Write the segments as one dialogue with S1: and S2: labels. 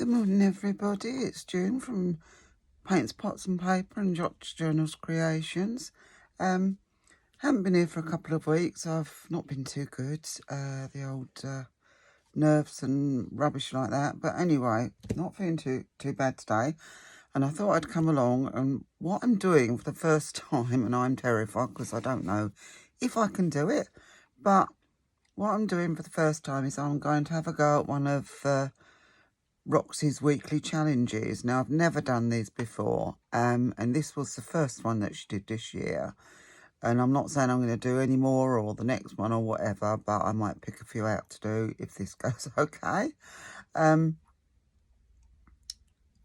S1: Good morning, everybody. It's June from Paintspotsandpaper and JOTJournalsCreations. Haven't been here for a couple of weeks. I've not been too good. The old nerves and rubbish like that. But anyway, not feeling too bad today. And I thought I'd come along, and what I'm doing for the first time, and I'm terrified because I don't know if I can do it, but what I'm doing for the first time is I'm going to have a go at one of Roxy's weekly challenges. Now, I've never done these before, and this was the first one that she did this year. And I'm not saying I'm going to do any more or the next one or whatever, but I might pick a few out to do if this goes okay.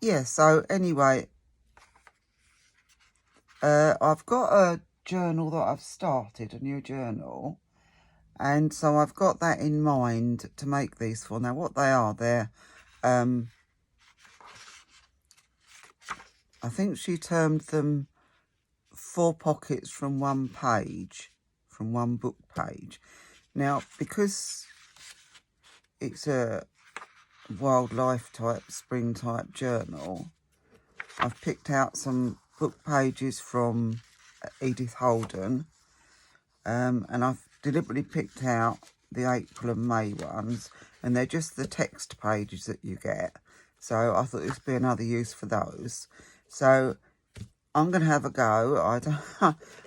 S1: Yeah, so anyway, I've got a journal that I've started, a new journal. And so I've got that in mind to make these for. Now, what they are, they're I think she termed them 4 pockets from one page, from one book page. Now, because it's a wildlife type, spring type journal, I've picked out some book pages from Edith Holden, and I've deliberately picked out the April and May ones, and they're just the text pages that you get. So I thought this would be another use for those. So I'm going to have a go.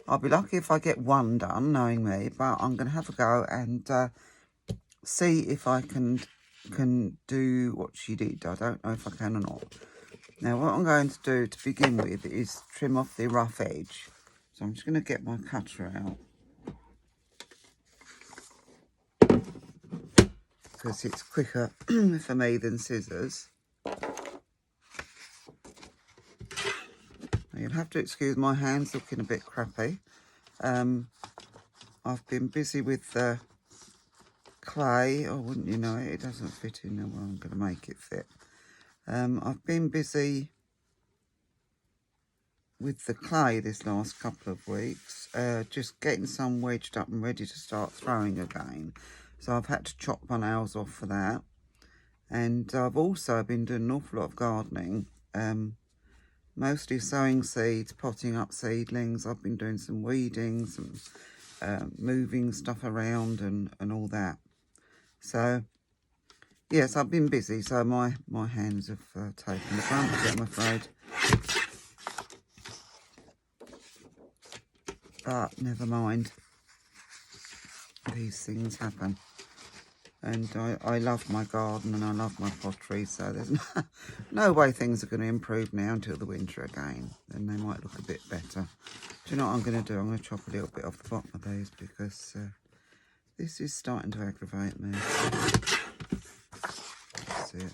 S1: I'll be lucky if I get one done, knowing me, but I'm going to have a go and see if I can do what she did. I don't know if I can or not. Now, what I'm going to do to begin with is trim off the rough edge. So I'm just going to get my cutter out, because it's quicker for me than scissors. You'll have to excuse my hands looking a bit crappy. I've been busy with the clay. Oh, wouldn't you know it? It doesn't fit in there. Well, I'm going to make it fit. I've been busy with the clay this last couple of weeks, just getting some wedged up and ready to start throwing again. So I've had to chop my nails off for that. And I've also been doing an awful lot of gardening. Mostly sowing seeds, potting up seedlings. I've been doing some weeding, some moving stuff around and all that. So, yes, I've been busy. So my hands have taken the brunt of it, I'm afraid. But never mind. These things happen. And I love my garden and I love my pottery, so there's no way things are going to improve now until the winter again. Then they might look a bit better. Do you know what I'm going to do? I'm going to chop a little bit off the bottom of these, because this is starting to aggravate me. That's it.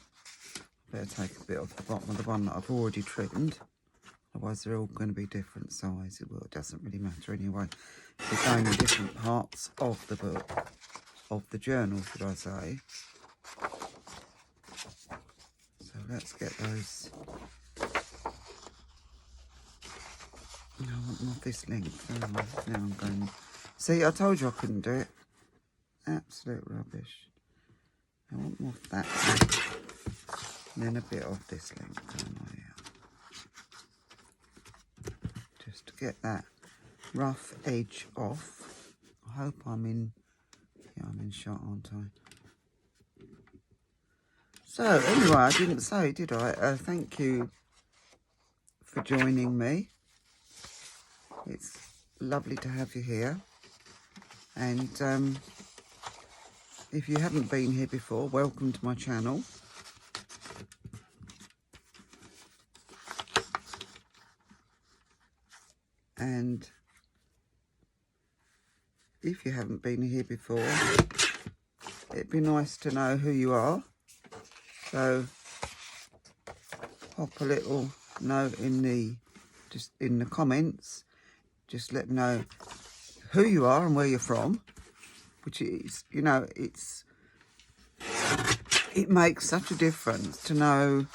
S1: Better take a bit off the bottom of the one that I've already trimmed. Otherwise they're all going to be different sizes. Well, it doesn't really matter anyway. They're going in different parts of the book. Of the journal, should I say. So let's get those. No, I want more this length. Now I'm going. See, I told you I couldn't do it. Absolute rubbish. I want more of that. And then a bit of this length. Just to get that rough edge off. I hope I'm in. Yeah, I'm in shot, aren't I? So, anyway, I didn't say, did I? Thank you for joining me. It's lovely to have you here. And if you haven't been here before, welcome to my channel. And if you haven't been here before, it'd be nice to know who you are. So pop a little note in the comments. Just let me know who you are and where you're from, which is, you know, it makes such a difference to know,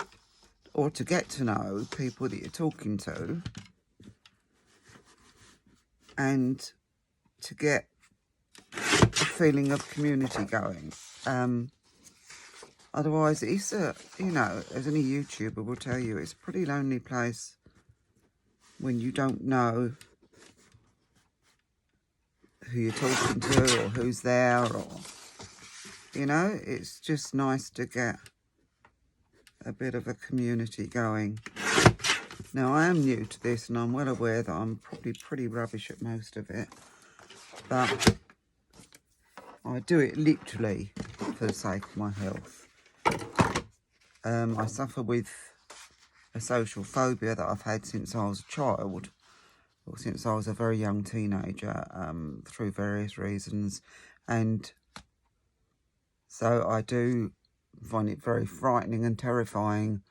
S1: or to get to know people that you're talking to, and to get a feeling of community going. Otherwise, it's a, you know, as any YouTuber will tell you, it's a pretty lonely place when you don't know who you're talking to or who's there, or, you know, it's just nice to get a bit of a community going. Now, I am new to this and I'm well aware that I'm probably pretty rubbish at most of it, but I do it literally for the sake of my health. I suffer with a social phobia that I've had since I was a child, or since I was a very young teenager, through various reasons, and so I do find it very frightening and terrifying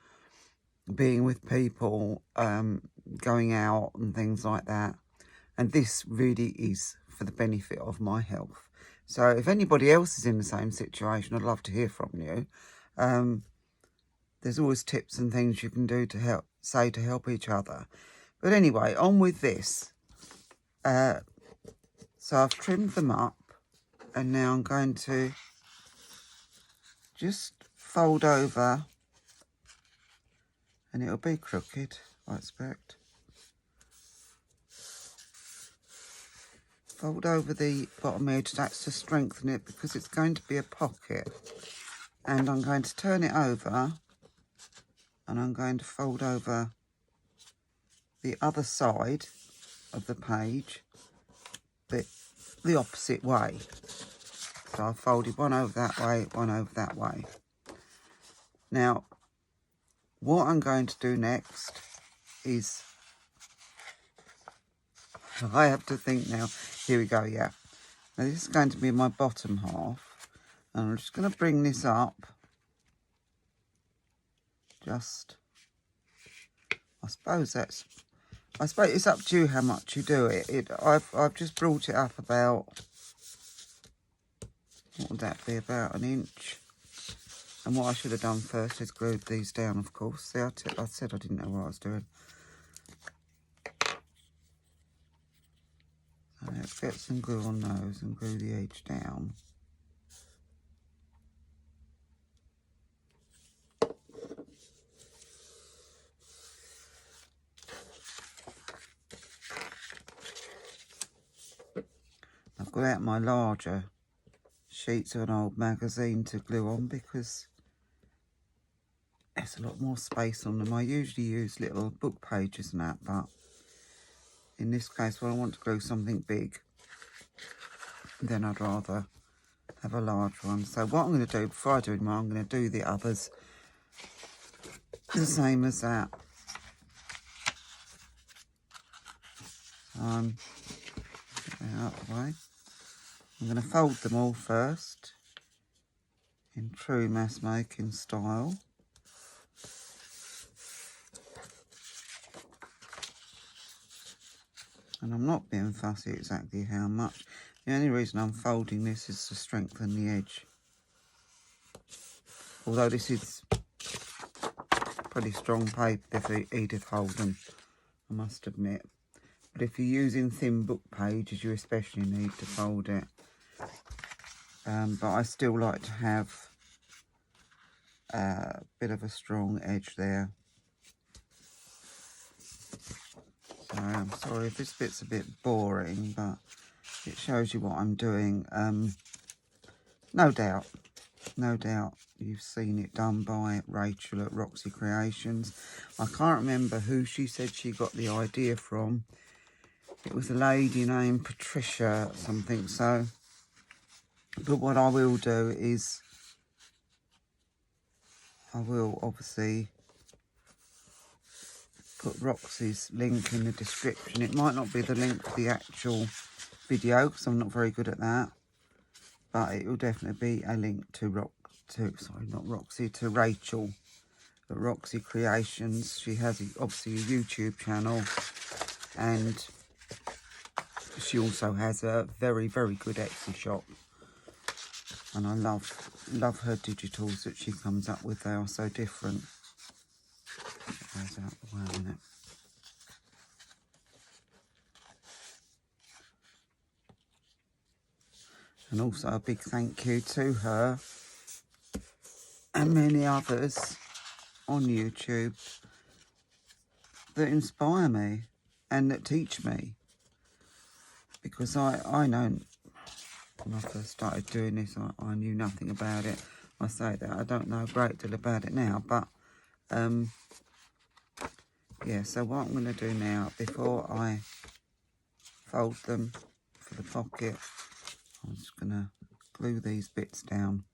S1: being with people, going out and things like that. And this really is for the benefit of my health. So if anybody else is in the same situation, I'd love to hear from you. There's always tips and things you can do to help each other. But anyway, on with this. So I've trimmed them up, and now I'm going to just fold over, and it'll be crooked, I expect. Fold over the bottom edge, that's to strengthen it because it's going to be a pocket. And I'm going to turn it over, and I'm going to fold over the other side of the page, but the opposite way. So I've folded one over that way, one over that way. Now, what I'm going to do next is, I have to think now. Here we go, yeah. Now this is going to be my bottom half, and I'm just going to bring this up. Just, I suppose it's up to you how much you do it. I've just brought it up about, what would that be, about an inch. And what I should have done first is glued these down, of course. See, I said I didn't know what I was doing. So let's get some glue on those and glue the edge down. I've got out my larger sheets of an old magazine to glue on because there's a lot more space on them. I usually use little book pages and that, but in this case, when I want to glue something big, then I'd rather have a large one. So what I'm going to do, before I do them, I'm going to do the others the same as that. Get that out of the way. I'm going to fold them all first in true mass making style. And I'm not being fussy exactly how much. The only reason I'm folding this is to strengthen the edge. Although this is pretty strong paper for Edith Holden, I must admit. But if you're using thin book pages, you especially need to fold it. But I still like to have a bit of a strong edge there. So I'm sorry if this bit's a bit boring, but it shows you what I'm doing. No doubt you've seen it done by Rachel at Roxy Creations. I can't remember who she said she got the idea from. It was a lady named Patricia something. So, but what I will do is I will obviously put Roxy's link in the description. It might not be the link for the actual video because I'm not very good at that, but it will definitely be a link to to Rachel at Roxy Creations. She has obviously a YouTube channel, and she also has a very, very good Etsy shop. And I love her digitals that she comes up with. They are so different. Get those out the way a minute. And also a big thank you to her and many others on YouTube that inspire me and that teach me. Because I know when I first started doing this, I knew nothing about it. I say that I don't know a great deal about it now, but yeah, so what I'm going to do now, before I fold them for the pocket, I'm just going to glue these bits down.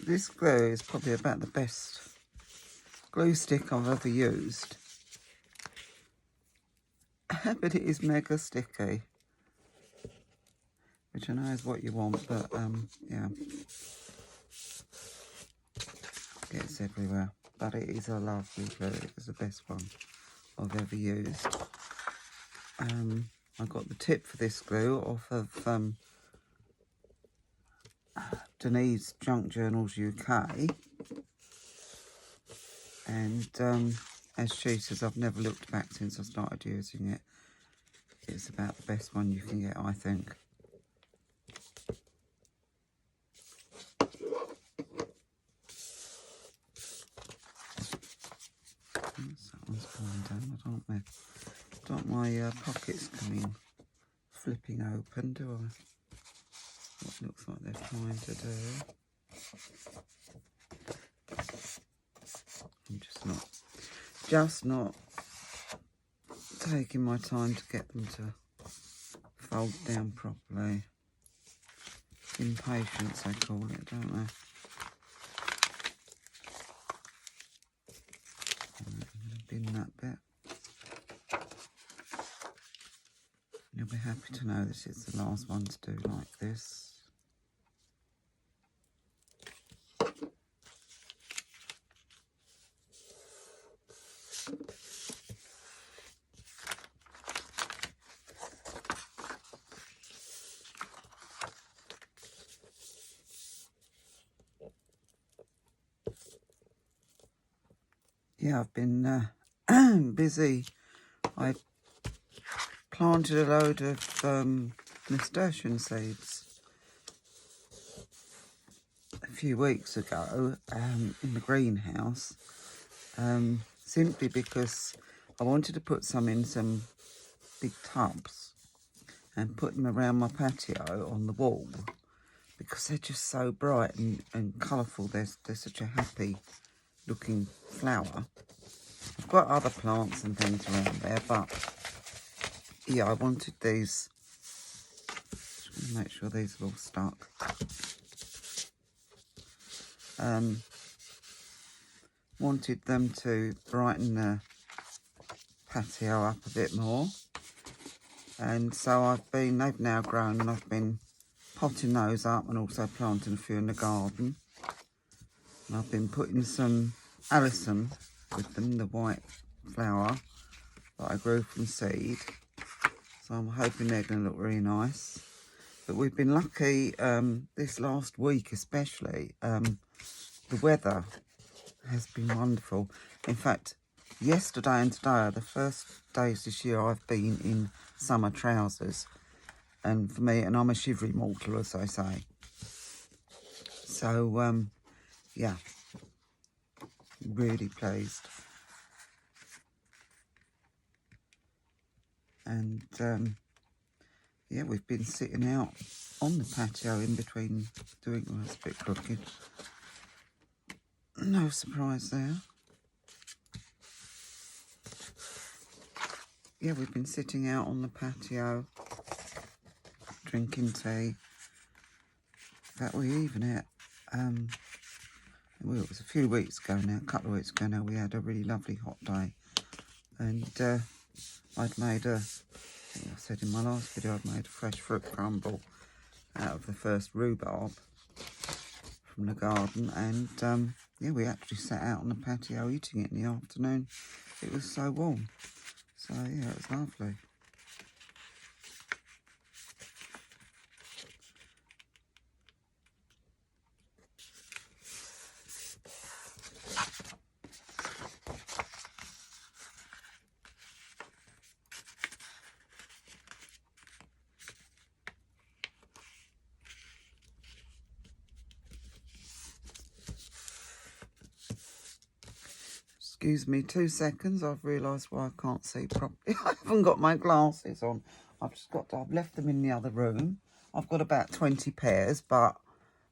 S1: This glue is probably about the best glue stick I've ever used. But it is mega sticky, which I know is what you want, but yeah, gets everywhere. But it is a lovely glue. It was the best one I've ever used. I got the tip for this glue off of Denise Junk Journals UK, and as she says, I've never looked back since I started using it. It's about the best one you can get, I think. That one's going down. I don't want my pockets coming flipping open, do I? What looks like they're trying to do. I'm just not taking my time to get them to fold down properly. Impatience, they call it, don't they? Bin that bit. You'll be happy to know this is the last one to do like this. Yeah, I've been busy. I planted a load of nasturtium seeds a few weeks ago in the greenhouse, simply because I wanted to put some in some big tubs and put them around my patio on the wall, because they're just so bright and colourful. They're such a happy looking flower. I've got other plants and things around there, but yeah, I wanted these. Just going to make sure these are all stuck. Wanted them to brighten the patio up a bit more, and so they've now grown, and I've been potting those up and also planting a few in the garden. And I've been putting some Alison with them, the white flower that I grew from seed. So I'm hoping they're going to look really nice. But we've been lucky this last week especially. The weather has been wonderful. In fact, yesterday and today are the first days this year I've been in summer trousers. And for me, and I'm a shivery mortal, as I say. So, yeah, really pleased. And, yeah, we've been sitting out on the patio in between doing, well, it's a bit crooked. No surprise there. Yeah, we've been sitting out on the patio, drinking tea. In fact, we even had, well, it was a few weeks ago now, a couple of weeks ago now, we had a really lovely hot day. And I'd made I think I said in my last video, I'd made a fresh fruit crumble out of the first rhubarb from the garden. And yeah, we actually sat out on the patio eating it in the afternoon. It was so warm. So yeah, it was lovely. Excuse me 2 seconds, I've realised why I can't see properly. I haven't got my glasses on. I've left them in the other room. I've got about 20 pairs, but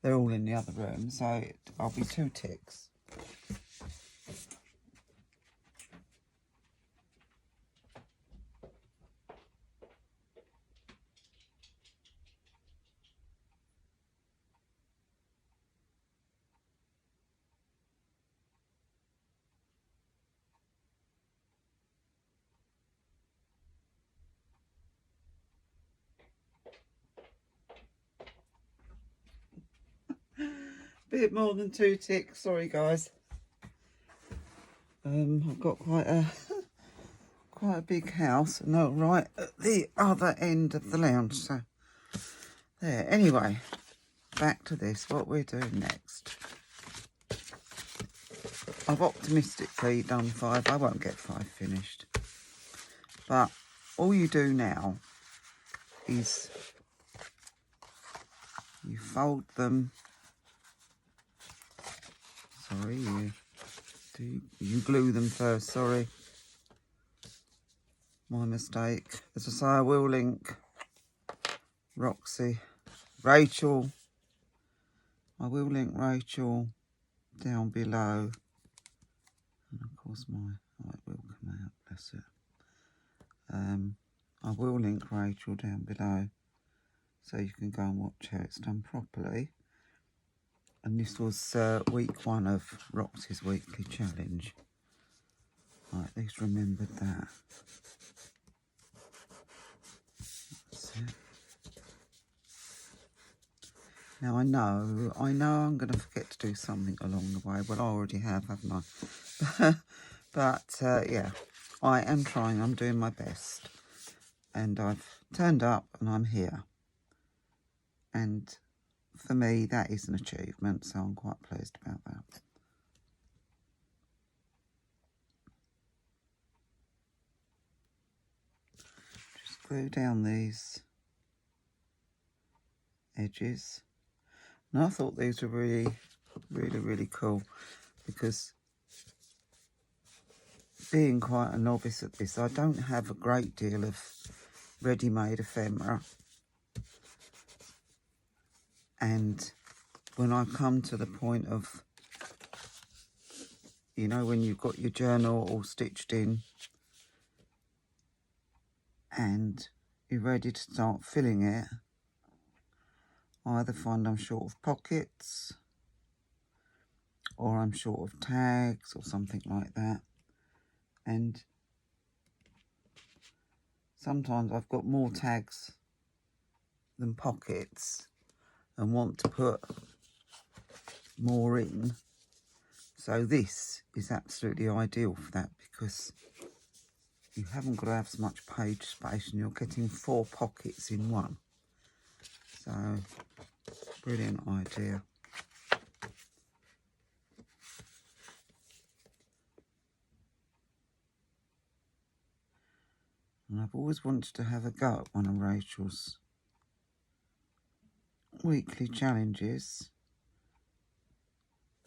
S1: they're all in the other room, so I'll be 2 ticks. Bit more than 2 ticks, sorry guys. I've got quite a big house, no, right at the other end of the lounge, so there. Anyway, back to this, what we're doing next. I've optimistically done 5, I won't get 5 finished, but all you do now is you fold them, sorry, you glue them first, sorry, my mistake. As I say, I will link Roxy, Rachel, I will link Rachel down below, and of course it will come out, bless it. I will link Rachel down below so you can go and watch how it's done properly. And this was week 1 of Roxy's weekly challenge. Right, at least remembered that. That's it. Now I know I'm going to forget to do something along the way. Well, I already have, haven't I? But yeah, I am trying. I'm doing my best. And I've turned up and I'm here. And for me, that is an achievement, so I'm quite pleased about that. Just glue down these edges. And I thought these were really cool, because being quite a novice at this, I don't have a great deal of ready-made ephemera. And when I come to the point of, you know, when you've got your journal all stitched in and you're ready to start filling it, I either find I'm short of pockets or I'm short of tags or something like that. And sometimes I've got more tags than pockets and want to put more in. So this is absolutely ideal for that, because you haven't got to have so much page space and you're getting 4 pockets in one. So, brilliant idea. And I've always wanted to have a go at one of Rachel's weekly challenges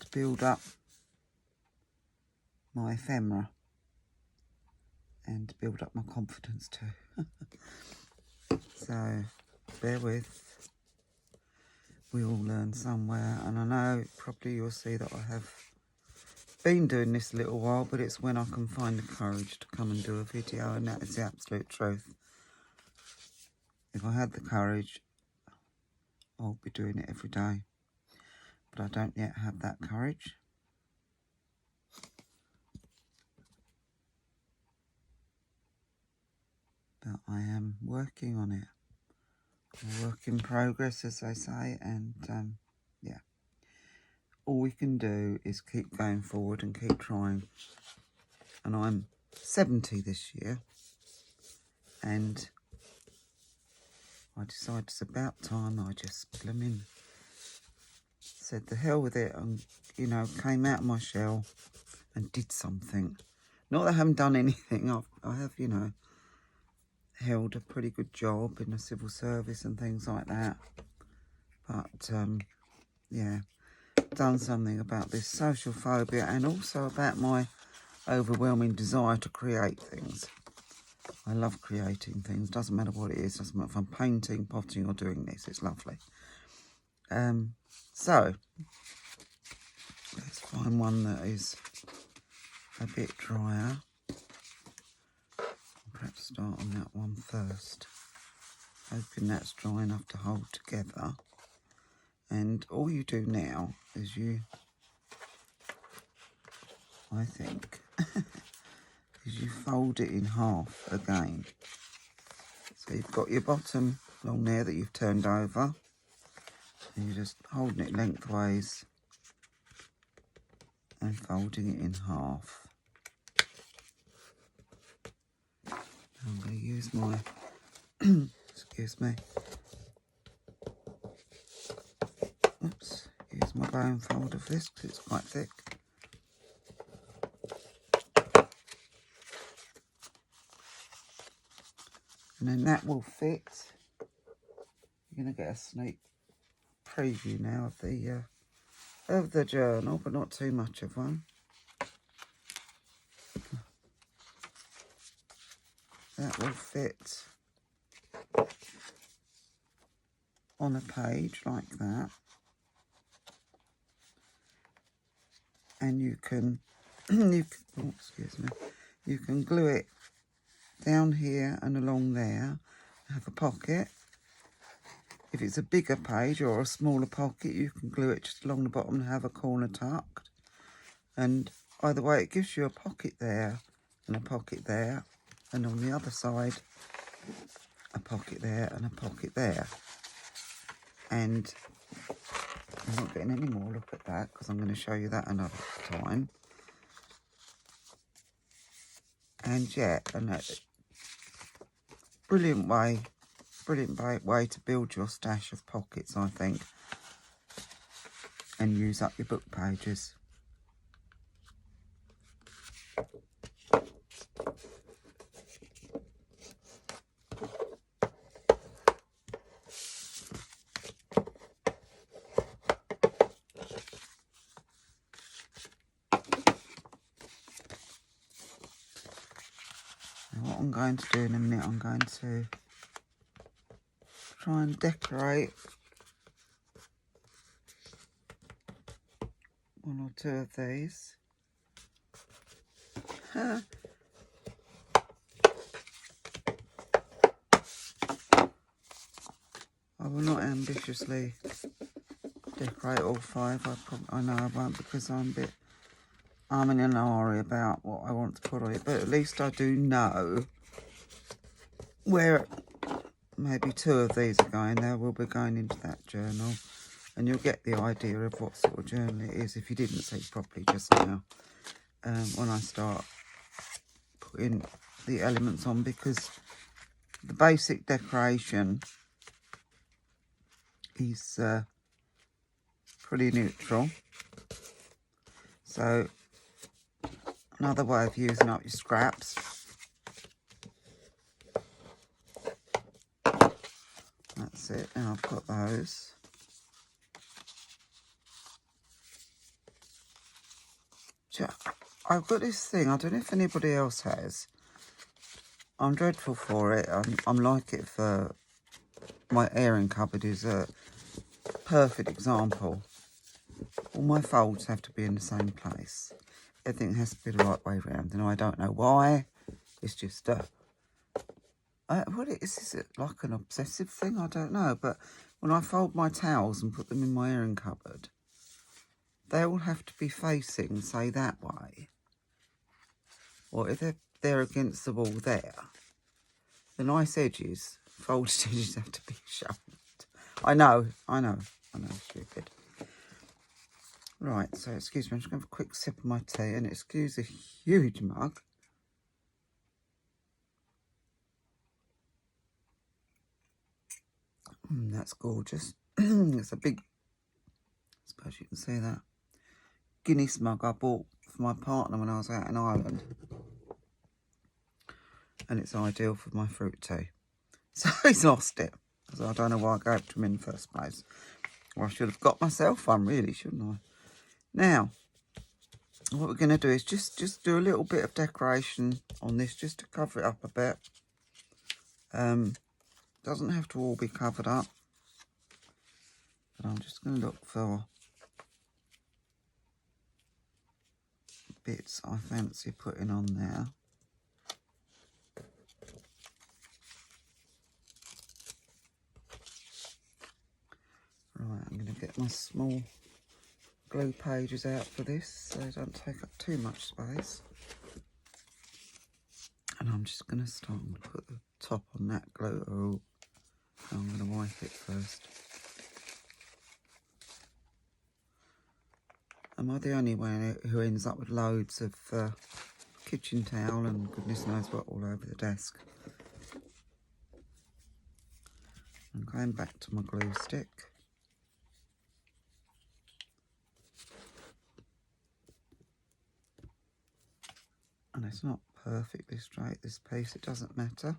S1: to build up my ephemera and to build up my confidence too. So, bear with. we all learn somewhere. And I know probably you'll see that I have been doing this a little while, but it's when I can find the courage to come and do a video, and that is the absolute truth. If I had the courage, I'll be doing it every day, but I don't yet have that courage. But I am working on it. A work in progress, as they say, and yeah. All we can do is keep going forward and keep trying. And I'm 70 this year, and I decided it's about time I just blooming said the hell with it, and, you know, came out of my shell and did something. Not that I haven't done anything. I have, you know, held a pretty good job in the civil service and things like that. But, yeah, done something about this social phobia, and also about my overwhelming desire to create things. I love creating things. Doesn't matter what it is. Doesn't matter if I'm painting, potting, or doing this. It's lovely. So let's find one that is a bit drier. Perhaps start on that one first. Hoping that's dry enough to hold together. And all you do now is I think, is you fold it in half again. So you've got your bottom along there that you've turned over, and you're just holding it lengthways and folding it in half. I'm going to use my, excuse me, oops, use my bone folder for this because it's quite thick. And then that will fit. You're going to get a sneak preview now of the journal, but not too much of one. That will fit on a page like that. And you can, oh, excuse me, you can glue it down here and along there, have a pocket. If it's a bigger page or a smaller pocket, you can glue it just along the bottom and have a corner tucked. And either way, it gives you a pocket there and a pocket there, and on the other side, a pocket there and a pocket there. And I'm not getting any more look at that because I'm going to show you that another time. And yeah, and brilliant way to build your stash of pockets, I think, and use up your book pages. Now what I'm going to do in a minute, I'm going to try and decorate one or two of these. I will not ambitiously decorate all five. I know I won't, because I'm in an hurry about what I want to put on it. But at least I do know where maybe two of these are going. They will be going into that journal, and you'll get the idea of what sort of journal it is if you didn't see properly just now, when I start putting the elements on, because the basic decoration is pretty neutral. So another way of using up your scraps, that's it. Now I've got those. I've got this thing, I don't know if anybody else has. I'm dreadful for it. I'm like it for my airing cupboard is a perfect example. All my folds have to be in the same place. Everything has to be the right way round. And I don't know why. It's just what is it like an obsessive thing? I don't know. But when I fold my towels and put them in my airing cupboard, they all have to be facing, say, that way. Or if they're against the wall there, the nice edges, folded edges, have to be shoved. I know, stupid. Right, so excuse me, I'm just going to have a quick sip of my tea, and excuse a huge mug. That's gorgeous. It's a big, I suppose you can see that, Guinness mug I bought for my partner when I was out in Ireland. And it's ideal for my fruit tea. So he's lost it. So I don't know why I gave it to him in the first place. Well, I should have got myself one, really, shouldn't I? Now, what we're going to do is just do a little bit of decoration on this, just to cover it up a bit. Doesn't have to all be covered up. But I'm just going to look for bits I fancy putting on there. Right, I'm going to get my small glue pages out for this so they don't take up too much space. And I'm just going to start and put the top on that glue. Oh, I'm going to wipe it first. Am I the only one who ends up with loads of kitchen towel and goodness knows what all over the desk? I'm going back to my glue stick. And it's not perfectly straight, this piece, it doesn't matter.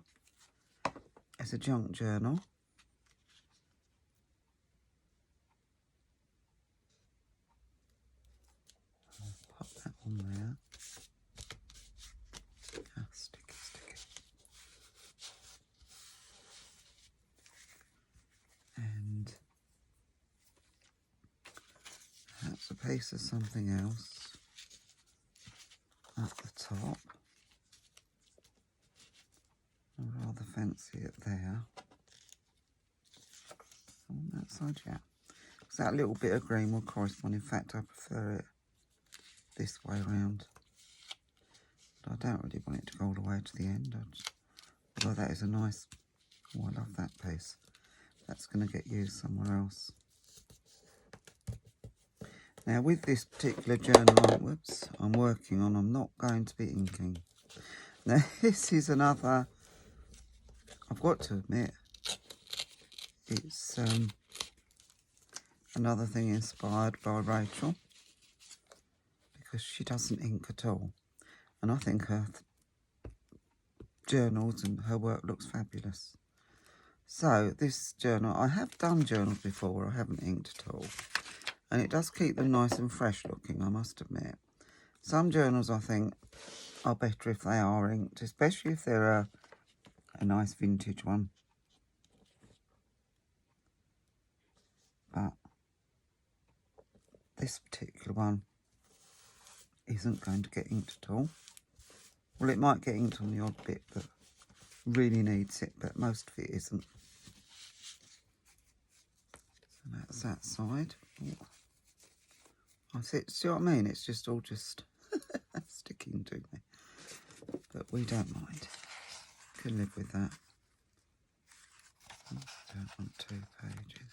S1: It's a junk journal. I'll pop that on there. Ah, sticky, sticky. And that's a piece of something else at the top. I rather fancy it there. On that side, yeah. Because that little bit of green will correspond. In fact, I prefer it this way around. But I don't really want it to go all the way to the end. Although that is a nice... Oh, I love that piece. That's going to get used somewhere else. Now, with this particular journal I'm working on, I'm not going to be inking. Now, this is another... I've got to admit, it's another thing inspired by Rachel, because she doesn't ink at all. And I think her journals and her work looks fabulous. So this journal, I have done journals before where I haven't inked at all. And it does keep them nice and fresh looking, I must admit. Some journals I think are better if they are inked, especially if they're a nice vintage one. But this particular one isn't going to get inked at all. Well, it might get inked on the odd bit that really needs it, but most of it isn't. So that's that side. Oh. I see what I mean? It's just all just sticking to me. But we don't mind. Can live with that. I don't want 2 pages.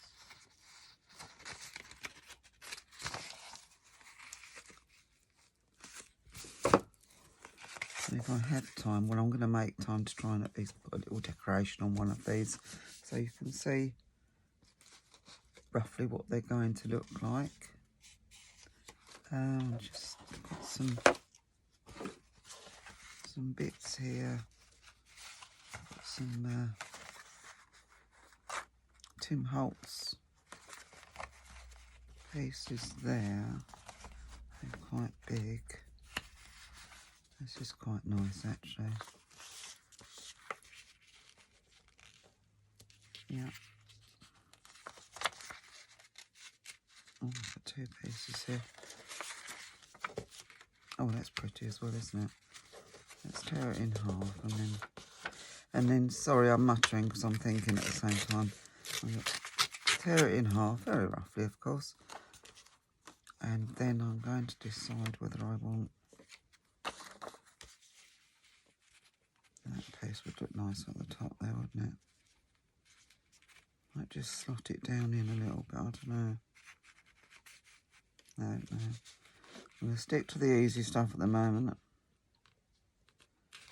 S1: And if I have time, well, I'm going to make time to try and at least put a little decoration on one of these so you can see roughly what they're going to look like. Just got some bits here. Got some Tim Holtz pieces there. They're quite big. This is quite nice, actually. Yeah. Oh, I've got 2 pieces here. Oh, that's pretty as well, isn't it? Let's tear it in half and then sorry, I'm muttering because I'm thinking at the same time. I'm going to tear it in half, very roughly, of course. And then I'm going to decide whether I want... That piece would look nice at the top there, wouldn't it? Might just slot it down in a little bit, I don't know. I don't know. I'm going to stick to the easy stuff at the moment.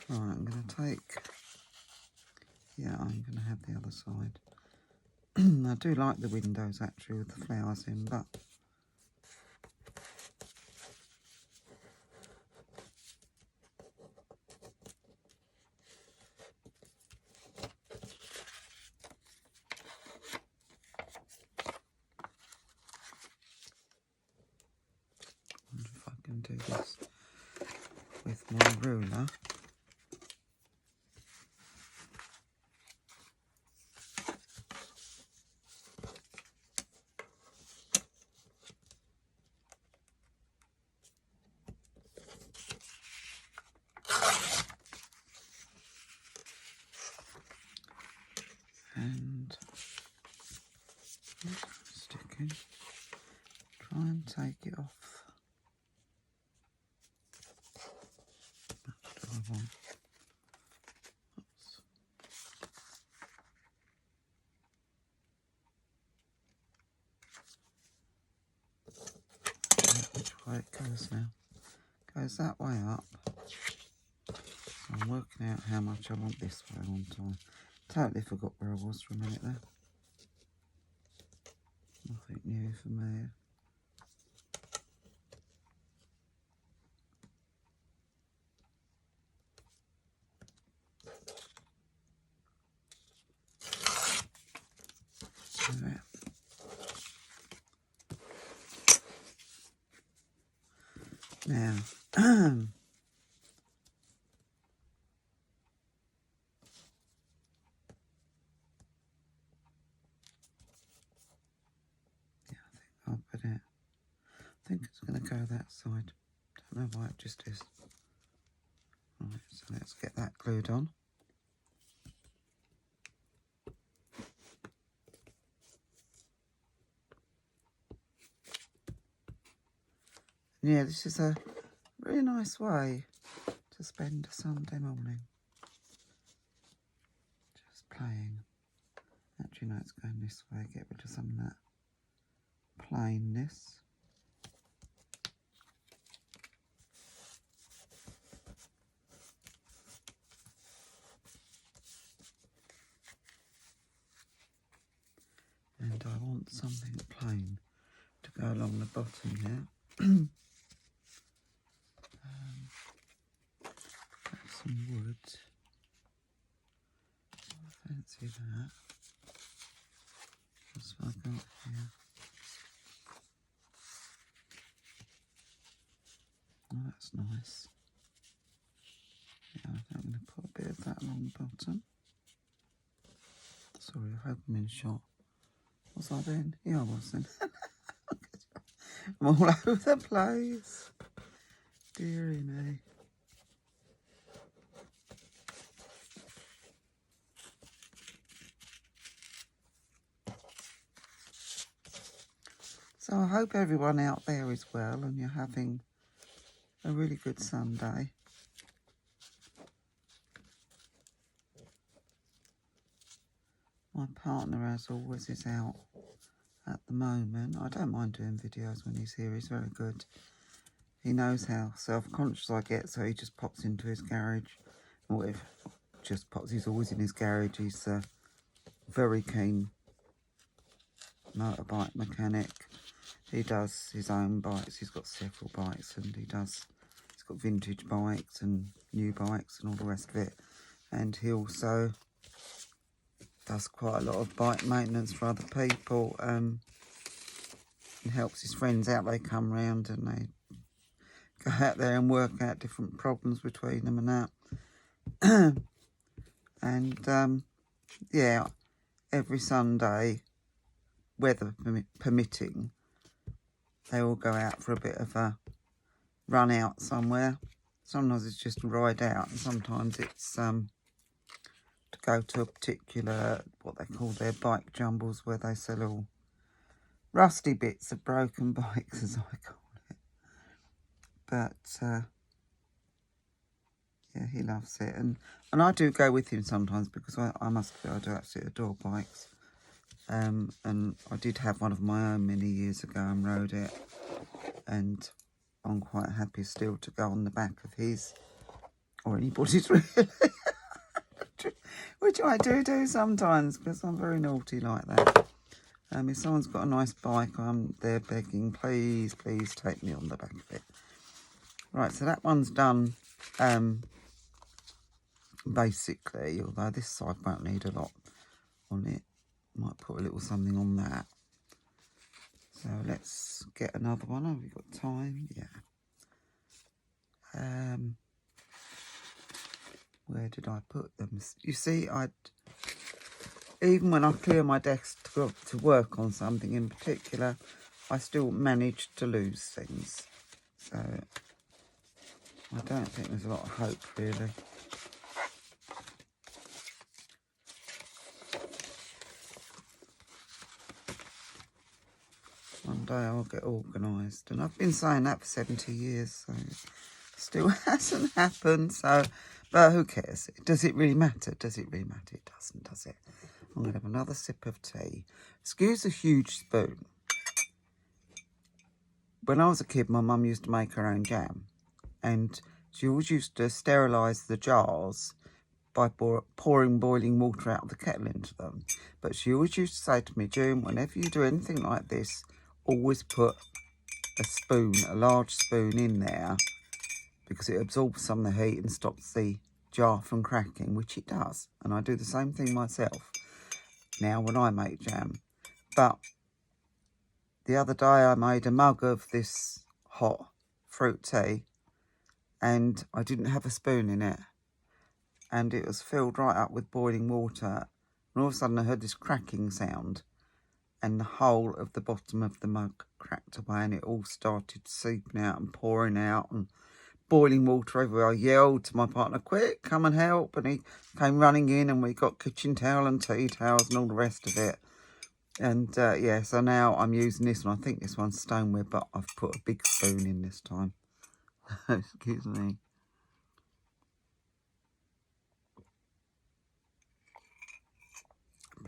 S1: Right, I'm going to take... Yeah, I'm going to have the other side. I do like the windows actually with the flowers in, but... I wonder if I can do this with my ruler. And sticking, try and take it off. What do I want? Oops. Which way it goes now? Goes that way up. So I'm working out how much I want this way on time. Totally forgot where I was for a minute there. Nothing new for me. There. Now, I'll put it. I think it's going to go that side. Don't know why it just is. Right, so let's get that glued on. Yeah, this is a really nice way to spend a Sunday morning. Just playing. Actually, no, it's going this way. Get rid of some of that plainness. And I want something plain to go along the bottom here. Some wood. I fancy that. That's what I've got here. Oh, that's nice. Yeah, I think I'm going to put a bit of that along the bottom. Sorry, I hope I'm in shot. Was I then? Yeah, I was then. I'm all over the place. Dearie me. So I hope everyone out there is well and you're having a really good Sunday. My partner, as always, is out at the moment. I don't mind doing videos when he's here. He's very good. He knows how self-conscious I get, so he just pops into his garage. Or if just pops, he's always in his garage. He's a very keen motorbike mechanic. He does his own bikes. He's got several bikes, and he's got vintage bikes and new bikes and all the rest of it. And he also does quite a lot of bike maintenance for other people. And helps his friends out. They come round and they go out there and work out different problems between them and that. And yeah, every Sunday, weather permitting, they all go out for a bit of a run out somewhere. Sometimes it's just a ride out, and sometimes it's to go to a particular, what they call their bike jumbles, where they sell all rusty bits of broken bikes, as I call it. But yeah, he loves it, and I do go with him sometimes, because I must admit I do absolutely adore bikes. And I did have one of my own many years ago and rode it, and I'm quite happy still to go on the back of his, or anybody's really, which I do sometimes, because I'm very naughty like that. If someone's got a nice bike, I'm there begging, please, please take me on the back of it. Right, so that one's done, basically, although this side won't need a lot on it. Might put a little something on that. So let's get another one. Have we got time? Yeah. Where did I put them? You see, even when I clear my desk to work on something in particular, I still manage to lose things. So I don't think there's a lot of hope, really. One day I'll get organised, and I've been saying that for 70 years, so it still hasn't happened. So, but who cares? Does it really matter? Does it really matter? It doesn't, does it? I'm going to have another sip of tea. Excuse a huge spoon. When I was a kid, my mum used to make her own jam, and she always used to sterilise the jars by pouring boiling water out of the kettle into them. But she always used to say to me, June, whenever you do anything like this, always put a spoon, a large spoon in there, because it absorbs some of the heat and stops the jar from cracking, which it does. And I do the same thing myself now when I make jam. But the other day I made a mug of this hot fruit tea, and I didn't have a spoon in it. And it was filled right up with boiling water. And all of a sudden I heard this cracking sound, and the whole of the bottom of the mug cracked away, and it all started seeping out and pouring out and boiling water everywhere. I yelled to my partner, quick, come and help. And he came running in, and we got kitchen towel and tea towels and all the rest of it. And yeah, so now I'm using this one. I think this one's stoneware, but I've put a big spoon in this time. Excuse me.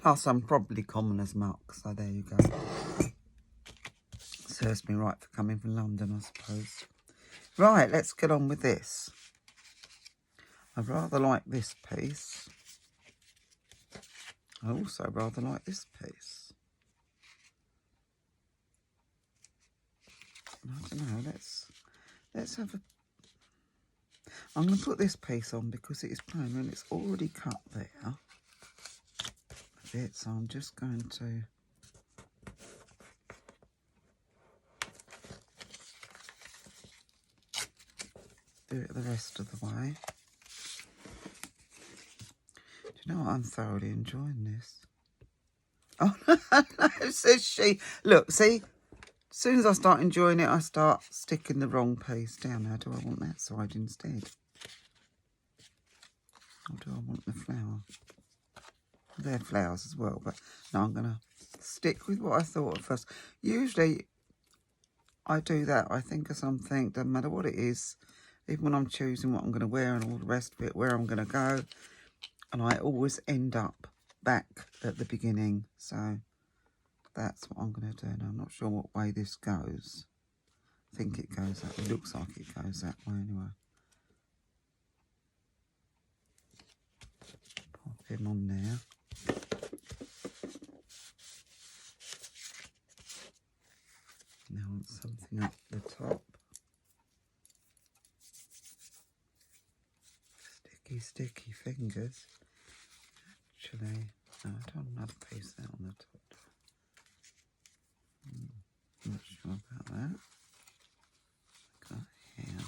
S1: Plus, I'm probably common as muck, so there you go. Serves me right for coming from London, I suppose. Right, let's get on with this. I rather like this piece. I also rather like this piece. I don't know, let's have a... I'm going to put this piece on because it is plain and it's already cut there a bit, so I'm just going to do it the rest of the way. Do you know what? I'm thoroughly enjoying this. Oh, no, says she. Look, see? As soon as I start enjoying it, I start sticking the wrong piece down. Now, do I want that side instead? Or do I want the flower? They're flowers as well, but no, I'm going to stick with what I thought at first. Usually, I do that. I think of something, doesn't matter what it is, even when I'm choosing what I'm going to wear and all the rest of it, where I'm going to go, and I always end up back at the beginning. So that's what I'm going to do. And I'm not sure what way this goes. I think it goes that way. It looks like it goes that way anyway. Pop him on there. Now I want something up the top. Sticky fingers. Actually, no, I don't want another piece there on the top. I'm not sure about that. Got here.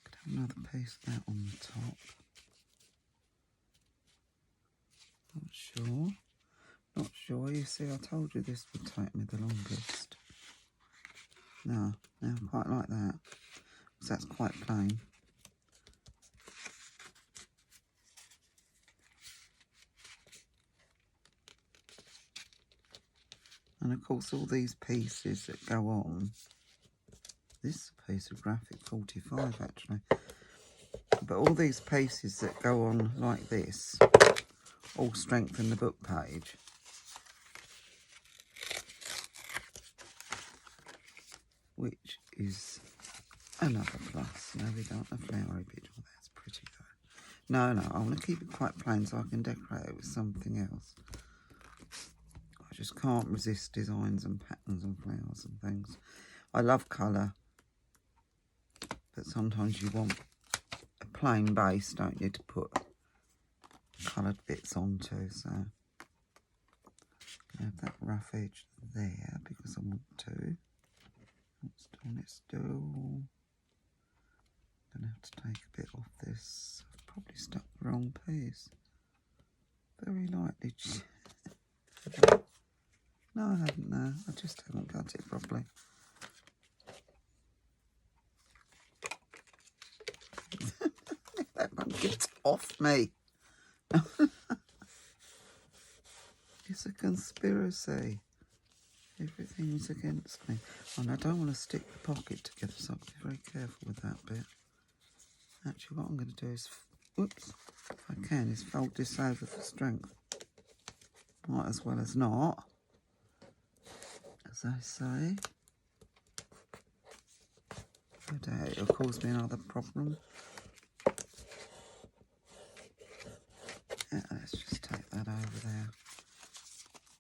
S1: Could have another piece there on the top. sure. Not sure. You see, I told you this would take me the longest. No, I quite like that. Because that's quite plain. And of course, all these pieces that go on. This is a piece of graphic 45 actually. But all these pieces that go on like this all strengthen the book page. Which is another plus. No, we don't have a flowery bit. Oh, that's pretty though. No, I want to keep it quite plain so I can decorate it with something else. I just can't resist designs and patterns and flowers and things. I love colour, but sometimes you want a plain base, don't you, to put coloured bits onto. So I'm going to have that rough edge there because I want to. Let's do. I'm going to have to take a bit off this. I've probably stuck the wrong piece. Very lightly. No, I haven't. No, I just haven't cut it properly. That one gets off me. It's a conspiracy. Everything's against me. And I don't want to stick the pocket together, so I'll be very careful with that bit. Actually, what I'm going to do is, whoops, if I can, is fold this over for strength. Might as well as not, as I say. No doubt it'll cause me another problem. Yeah, let's just take that over there.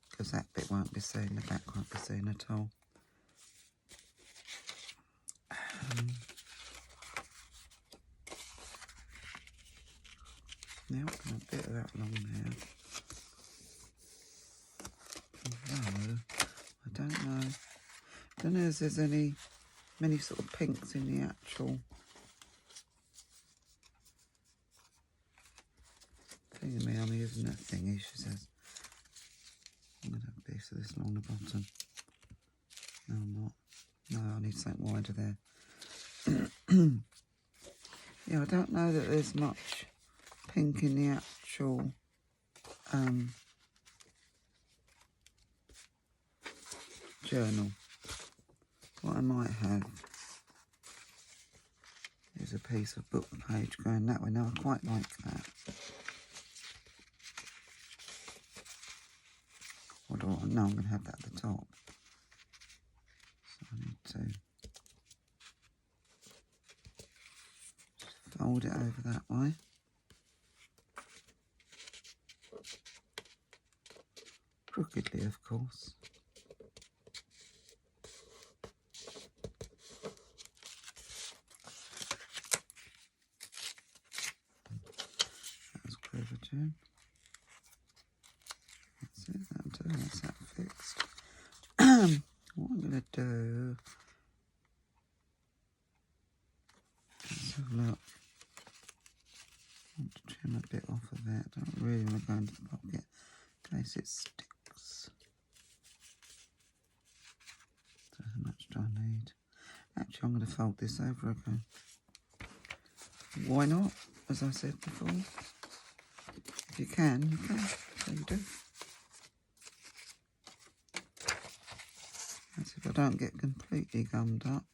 S1: Because that bit won't be seen, the back won't be seen at all. Now a bit of that long there. Although, I don't know. I don't know if there's many sort of pinks in the actual thingy. I'm using that thingy, she says. I'm going to have a piece of this along the bottom. No, I'm not. No, I need something wider there. Yeah, I don't know that there's much pink in the actual journal. What I might have is a piece of book page going that way. Now, I quite like that. What do I want? No, I'm going to have that at the top. So I need to fold it over that way. Crookedly, of course. That's clever too. That's it, that'll do, that's that fixed. What I'm going to do, let's have a look. I want to trim a bit off of that. I don't really want to go into the pocket in case it sticks. So how much do I need? Actually, I'm going to fold this over again. Why not? As I said before. If you can, you can. So you do. That's if I don't get completely gummed up.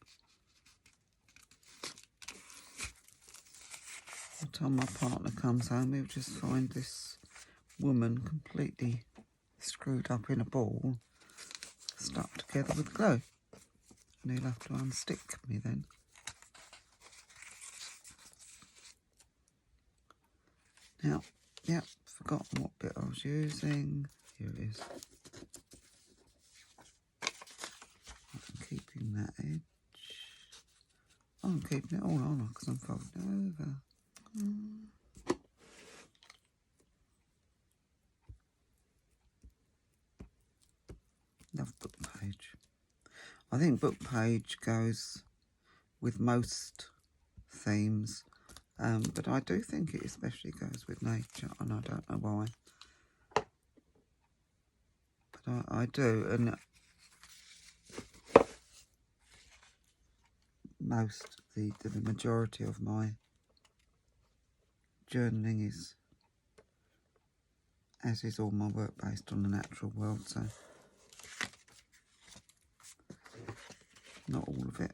S1: By the time my partner comes home, he'll just find this woman completely screwed up in a ball, stuck together with glue. And he'll have to unstick me then. Now, yep, forgotten what bit I was using. Here it is. I'm keeping that edge. Oh, I'm keeping it all on because I'm folding it over. Love book page. I think book page goes with most themes, but I do think it especially goes with nature, and I don't know why. But I do, and the majority of my journaling is, as is all my work, based on the natural world, so not all of it.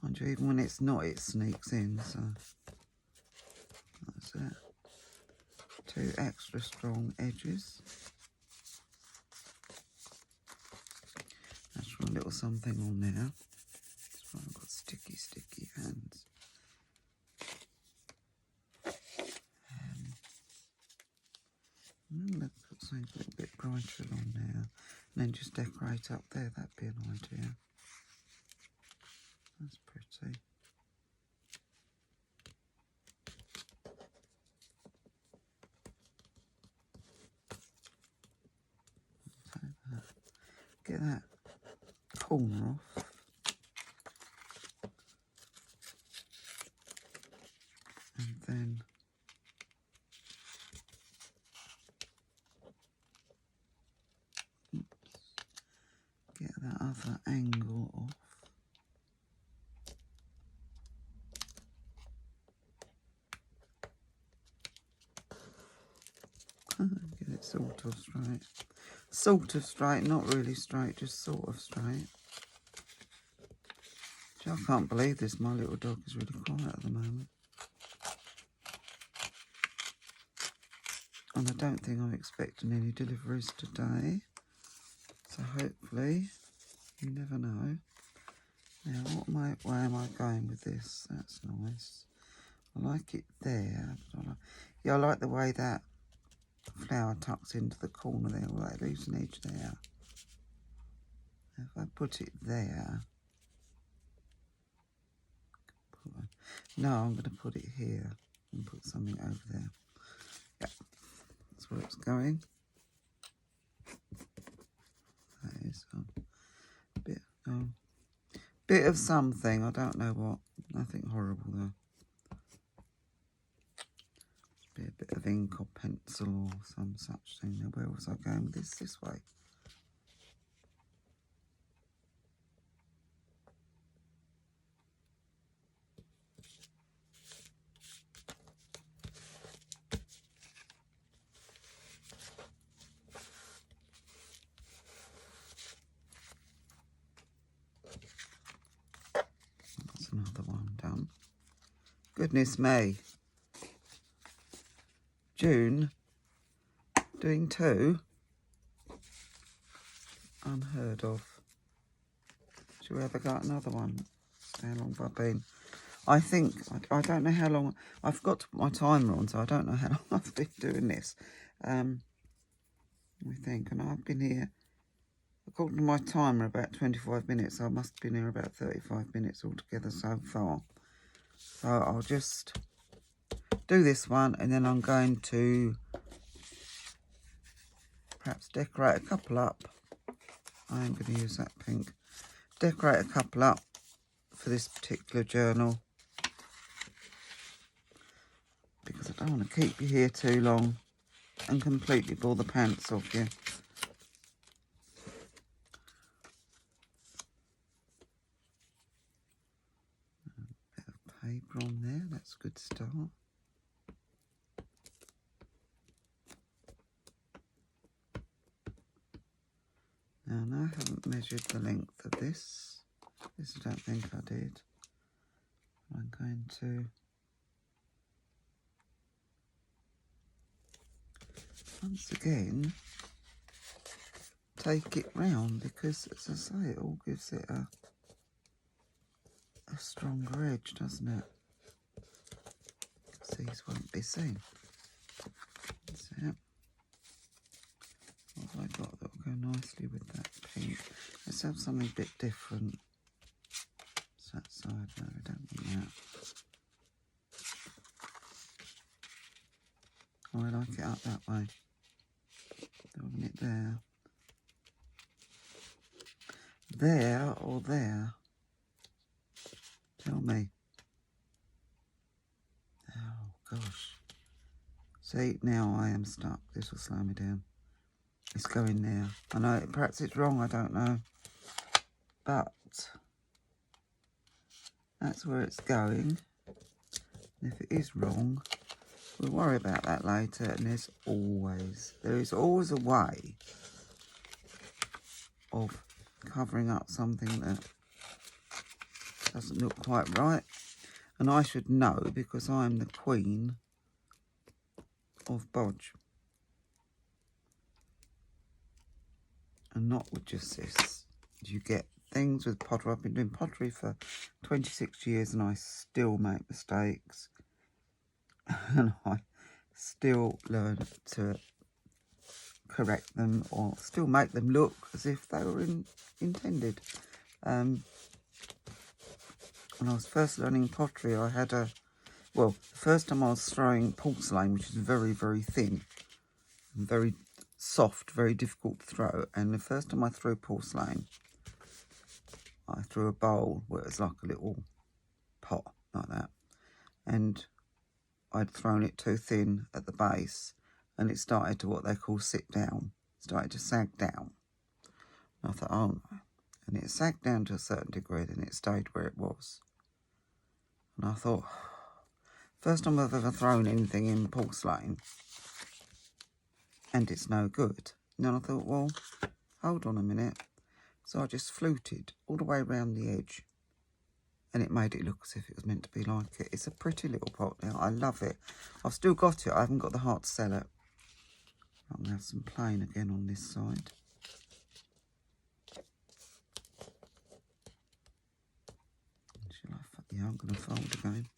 S1: Mind you, even when it's not, it sneaks in, so that's it. 2 extra strong edges. That's for a little something on there. That's why I've got sticky hands. Let's put something a little bit brighter on there. And then just decorate up there. That'd be an idea. That's pretty. Get that corner off. And then get that other angle off. Get it sort of straight. Sort of straight, not really straight, just sort of straight. I can't believe this. My little dog is really quiet at the moment. And I don't think I'm expecting any deliveries today. So hopefully, you never know. Now, where am I going with this? That's nice. I like it there. I like the way that flower tucks into the corner there. Well, it leaves an edge there. If I put it there... No, I'm going to put it here and put something over there. Yeah, that's where it's going. That is a bit of something. I don't know what. Nothing horrible though. Be a bit of ink or pencil or some such thing. Now, where was I going with this? This way. That's another one done. Goodness me. June doing 2. Unheard of. Should we ever got another one? How long have I been? I think, I don't know how long, I forgot to put my timer on, so I don't know how long I've been doing this. Let me think, and I've been here, according to my timer, about 25 minutes. So I must have been here about 35 minutes altogether so far. So I'll just do this one, and then I'm going to perhaps decorate a couple up. I am going to use that pink. Decorate a couple up for this particular journal, because I don't want to keep you here too long and completely bore the pants off you. A bit of paper on there, that's a good start. Now, I haven't measured the length of this. This I don't think I did. I'm going to once again take it round, because, as I say, it all gives it a stronger edge, doesn't it? Because these won't be seen. That's it. What have I got that will go nicely with that pink? Let's have something a bit different. It's that side. No, we don't want that. Oh, I like it up that way. Don't want it there. There or there? Tell me. Oh, gosh. See, now I am stuck. This will slow me down. It's going now. I know, perhaps it's wrong, I don't know. But that's where it's going. And if it is wrong, we'll worry about that later. And there is always a way of covering up something that doesn't look quite right. And I should know because I'm the queen of bodge. And not with just this. You get things with pottery. I've been doing pottery for 26 years and I still make mistakes. And I still learn to correct them or still make them look as if they were intended. When I was first learning pottery, I had the first time I was throwing porcelain, which is very, very thin, and very soft, very difficult to throw. And the first time I threw porcelain, I threw a bowl where it was like a little pot, like that. And I'd thrown it too thin at the base, and it started to what they call sit down. It started to sag down. And I thought, oh no. And it sagged down to a certain degree, and it stayed where it was. And I thought, first time I've ever thrown anything in porcelain, and it's no good. And then I thought, well, hold on a minute. So I just fluted all the way around the edge, and it made it look as if it was meant to be like it. It's a pretty little pot now. I love it. I've still got it. I haven't got the heart to sell it. I'm going to have some plain again on this side. Yeah, I'm going to fold again.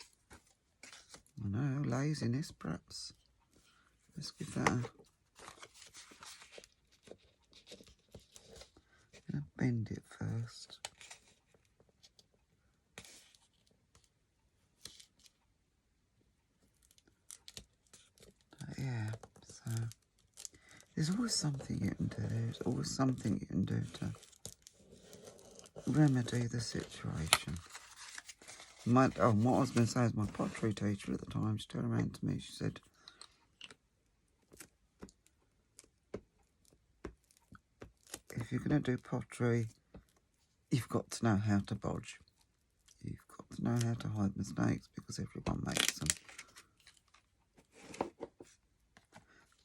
S1: I know, laziness perhaps. Let's give that a... I'm going to bend it first. Yeah, so there's always something you can do. There's always something you can do to remedy the situation. What I was going to say is my pottery teacher at the time, she turned around to me, she said, if you're going to do pottery, you've got to know how to bodge. You've got to know how to hide mistakes because everyone makes them.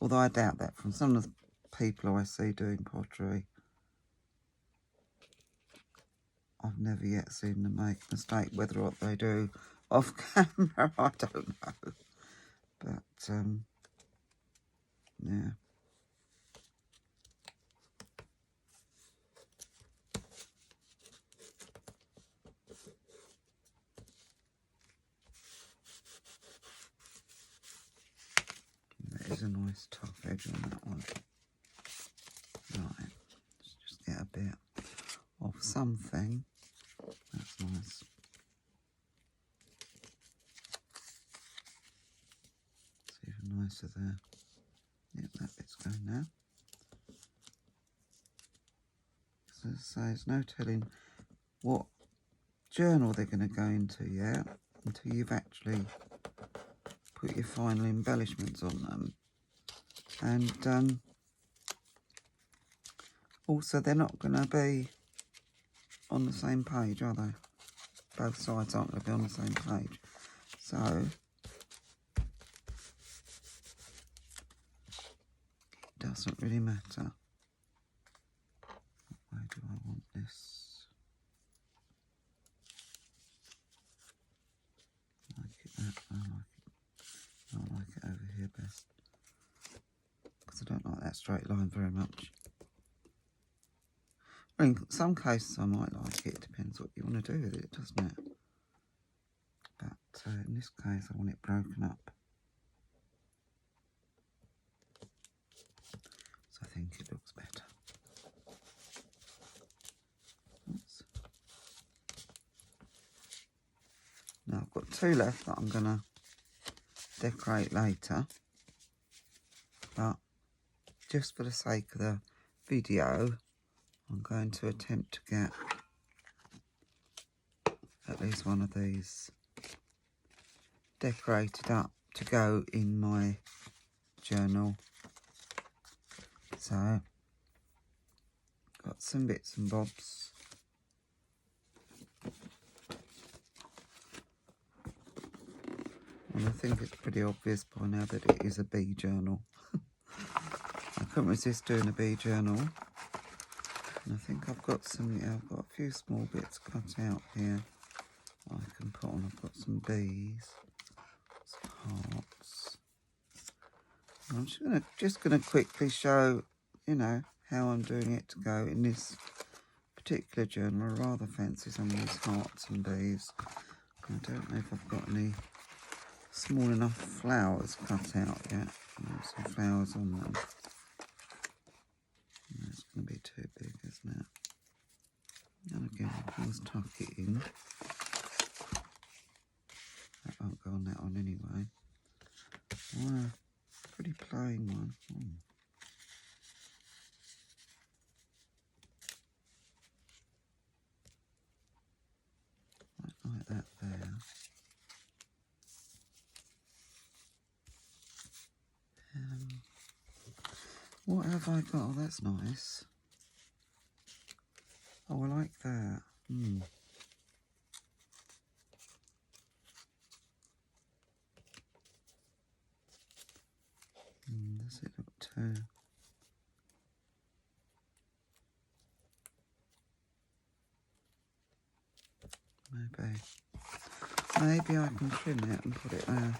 S1: Although I doubt that from some of the people I see doing pottery. I've never yet seen them make a mistake. Whether what they do off camera, I don't know. But, yeah. There is a nice tough edge on that one. Right, let's just get a bit of something. That's nice. It's even nicer there. Yep, that bit's going now. So as I say, there's no telling what journal they're going to go into yet until you've actually put your final embellishments on them. And also they're not going to be on the same page, are they? Both sides aren't going to be on the same page. So it doesn't really matter. Where do I want this? I like it that, I like it over here best. Because I don't like that straight line very much. Well, in some cases I might like it. It depends what you want to do with it, doesn't it? But in this case I want it broken up. So I think it looks better. Oops. Now I've got two left that I'm going to decorate later. But just for the sake of the video, I'm going to attempt to get at least one of these decorated up to go in my journal. So, got some bits and bobs. And I think it's pretty obvious by now that it is a bee journal. I couldn't resist doing a bee journal. And I think I've got some, yeah, I've got a few small bits cut out here I can put on. I've got some bees, some hearts. I'm just gonna quickly show, you know, how I'm doing it to go in this particular journal. I rather fancy some of these hearts and bees. I don't know if I've got any small enough flowers cut out yet. There's some flowers on them. That's going to be too big, isn't it? And again, I can always tuck it in. That won't go on that one anyway. Oh, pretty plain one. Like that there. What have I got? Oh, that's nice. Oh, I like that. Does it look too? Maybe I can trim it and put it there.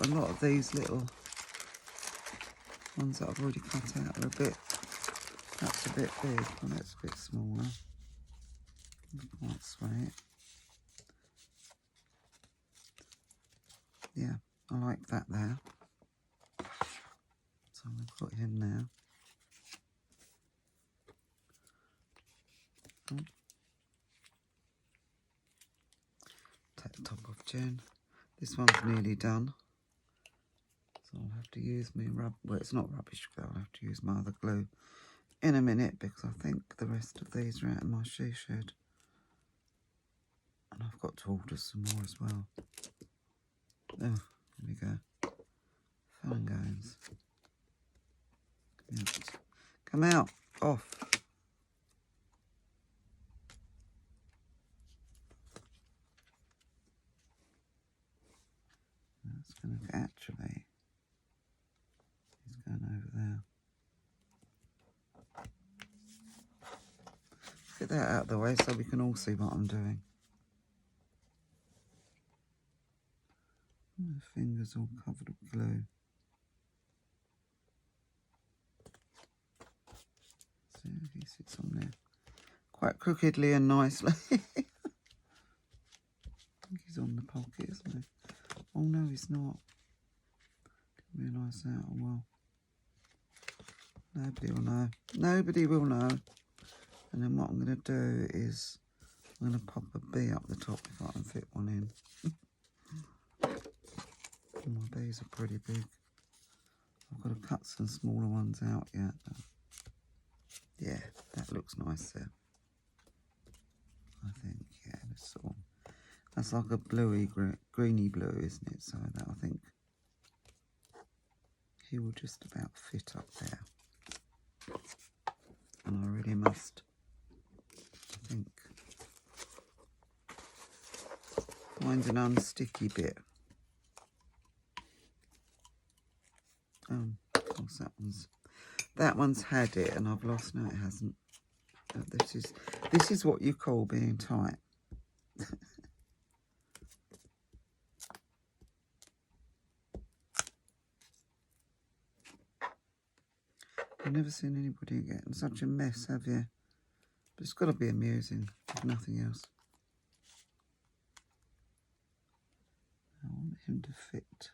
S1: A lot of these little ones that I've already cut out are a bit, that's a bit big, and that's a bit smaller. Quite sweet. Yeah, I like that there. So I'm going to put him now. Take the top off, Jen. This one's nearly done. So I'll have to use my well, it's not rubbish glue, I'll have to use my other glue in a minute because I think the rest of these are out in my shoe shed. And I've got to order some more as well. Oh, there we go. Fun and games. Come out. Off. That's going to actually, he's going over there. Get that out of the way so we can all see what I'm doing. My fingers all covered with glue. See, he sits on there quite crookedly and nicely. I think he's on the pocket, isn't he? Oh no, he's not. Didn't realise that. Oh well. Nobody will know. Nobody will know. And then what I'm going to do is I'm going to pop a bee up the top if I can fit one in. My bees are pretty big. I've got to cut some smaller ones out yet. Yeah, that looks nice there. I think, yeah, that's like a bluey, greeny blue, isn't it? So that I think he will just about fit up there. And I really must, I think, find an unsticky bit. Of course that one's had it and I've lost. No, it hasn't. This is what you call being tight. I've never seen anybody get in such a mess, have you? But it's got to be amusing, if nothing else. I want him to fit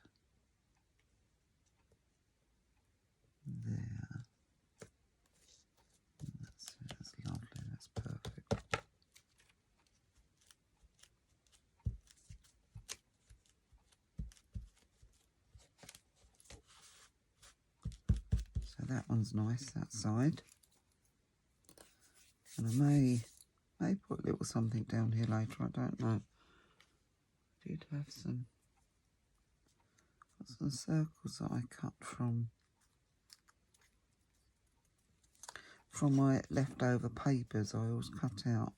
S1: there. That's lovely, that's perfect. So that one's nice, that side. And I may put a little something down here later, I don't know. did have some circles that I cut from my leftover papers. I always cut out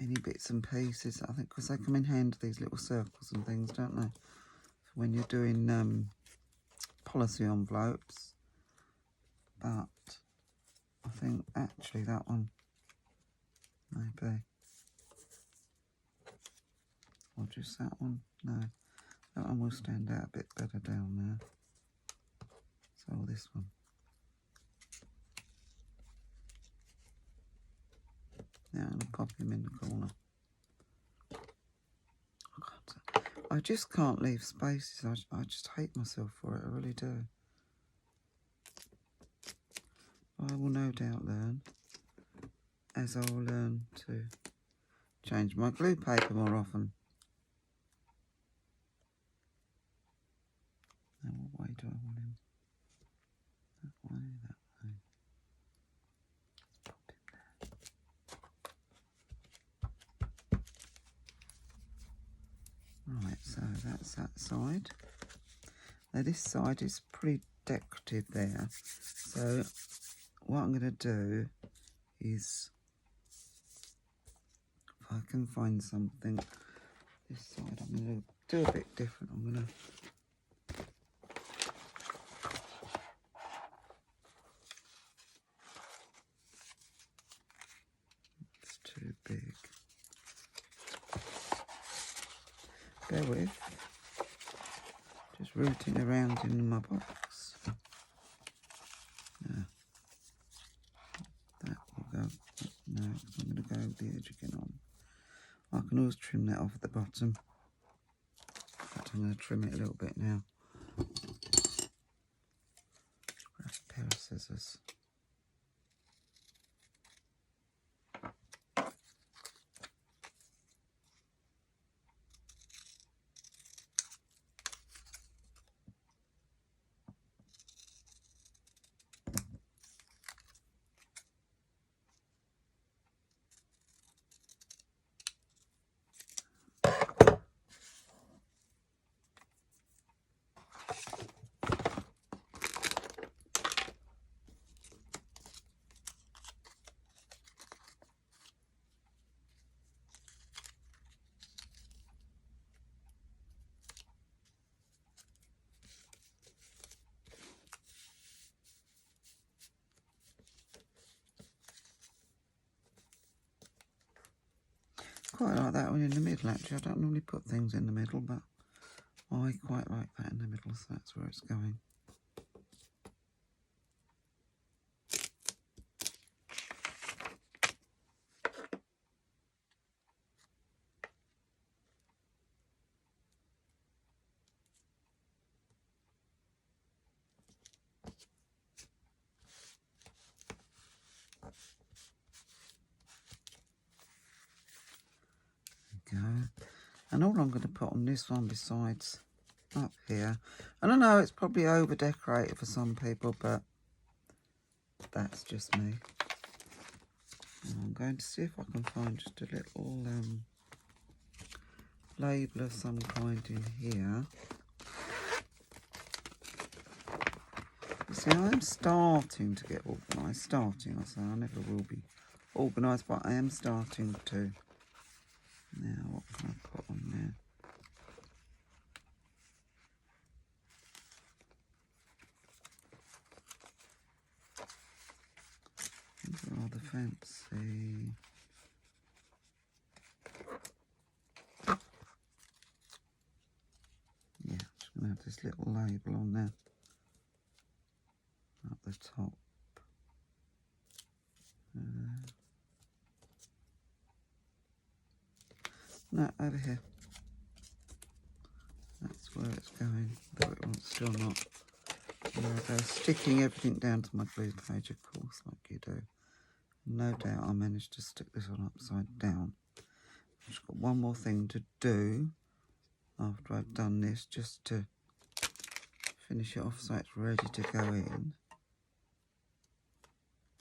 S1: any bits and pieces, I think, because they come in handy, these little circles and things, don't they? When you're doing policy envelopes. But I think actually that one maybe, or just that one. No, that one will stand out a bit better down there. So this one. Yeah, I'm going to pop him in the corner. I just can't leave spaces. I just hate myself for it. I really do. I will no doubt learn, as I will learn to change my glue paper more often. Now, what way do I want him? That way, that way. Pop him there. Right, so that's that side. Now this side is pretty decorative there. So what I'm going to do is, if I can find something, this side I'm going to do a bit different. I'm going to too big. Bear with. Just rooting around in my box. Yeah. That will go. No, I'm going to go with the edge again on. I can always trim that off at the bottom. But I'm going to trim it a little bit now. Grab a pair of scissors. Quite like that one in the middle, actually. I don't normally put things in the middle, but I quite like that in the middle, so that's where it's going. Go. And all I'm going to put on this one besides up here, and I know it's probably over decorated for some people, but that's just me. And I'm going to see if I can find just a little label of some kind in here. You see, I'm starting to get organised. Starting, I say, I never will be organised, but I am starting to. Now, what can I put on there? These are rather fancy. Yeah, just going to have this little label on there. Up the top. No, over here. That's where it's going, though it won't still not. There I go, sticking everything down to my glue page, of course, like you do. No doubt I managed to stick this one upside down. I've just got one more thing to do after I've done this, just to finish it off so it's ready to go in.